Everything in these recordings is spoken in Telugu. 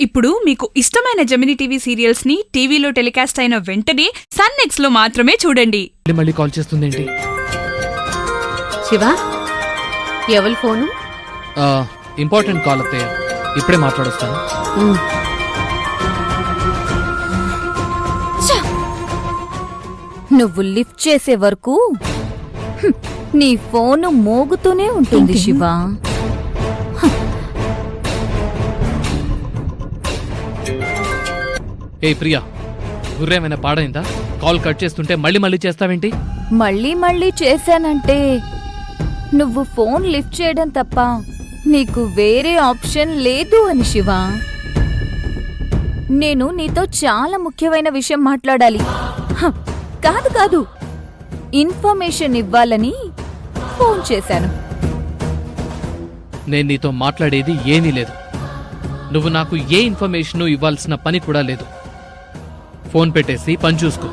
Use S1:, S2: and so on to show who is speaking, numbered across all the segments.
S1: ఇప్పుడు మీకు ఇష్టమైన జెమినీ టీవీ సీరియల్స్ ని టీవీలో టెలికాస్ట్ అయిన వెంటనే సన్ నెక్స్ట్ లో మాత్రమే చూడండి.
S2: మళ్ళీ కాల్ చేస్తుందేంటి?
S3: శివ, ఎవరి ఫోను?
S2: ఇంపార్టెంట్ కాల్ అత్తయ్య, ఇప్పుడే మాట్లాడొస్తాను.
S3: నువ్వు లిఫ్ట్ చేసే వరకు నీ ఫోను మోగుతూనే ఉంటుంది శివ.
S2: ఏ ప్రియా, గుర్రేమైనా పాడైందా? కాల్ కట్ చేస్తుంటే మళ్ళీ మళ్ళీ చేస్తావేంటి?
S3: మళ్ళీ మళ్ళీ చేశానంటే నువ్వు ఫోన్ లిఫ్ట్ చేయడం తప్ప నీకు వేరే ఆప్షన్ లేదు అని శివ. నేను నీతో చాలా ముఖ్యమైన విషయం మాట్లాడాలి. కాదు కాదు, ఇన్ఫర్మేషన్ ఇవ్వాలని ఫోన్ చేశాను.
S2: నేను నీతో మాట్లాడేది ఏమీ లేదు. నువ్వు నాకు ఏ ఇన్ఫర్మేషన్ ఇవ్వాల్సిన పని కూడా లేదు. ఫోన్ పెట్టేసి పని చూసుకో.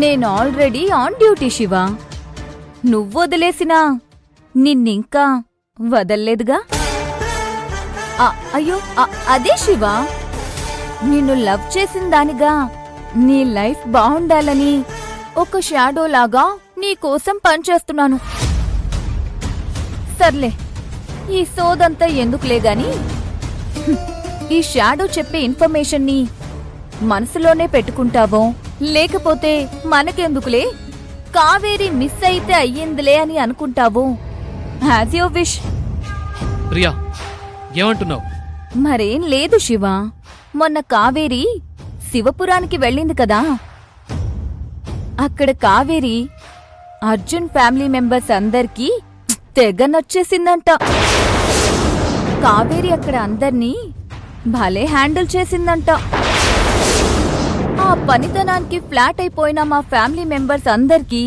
S3: నేను ఆల్రెడీ ఆన్ డ్యూటీ శివ. నువ్వు వదిలేసినా నిన్నింకా వదల్లేదుగా. అయ్యో అదే శివ, నిన్ను లవ్ చేసిన దానిగా నీ లైఫ్ బావుండాలని ఒక షాడోలాగా నీకోసం పనిచేస్తున్నాను. సర్లే, ఈ సోదంతా ఎందుకులేగాని ఈ షాడో చెప్పే ఇన్ఫర్మేషన్ని మనసులోనే పెట్టుకుంటావో లేకపోతే మనకెందుకులే, కావేరి మిస్ అయితే అయ్యిందిలే అని అనుకుంటావో, హ్యాజ్ యువర్ విష్.
S2: ప్రియా, ఏమంటున్నావు?
S3: మరేం లేదు శివ, మొన్న కావేరి శివపురానికి వెళ్ళింది కదా. అక్కడ కావేరి అర్జున్ ఫ్యామిలీ మెంబర్స్ అందరికీ తెగ నచ్చేసిందంట. కావేరి అక్కడ అందర్నీ భలే హ్యాండిల్ చేసిందంట. ఆ పనితనానికి ఫ్లాట్ అయిపోయిన మా ఫ్యామిలీ మెంబర్స్ అందరికీ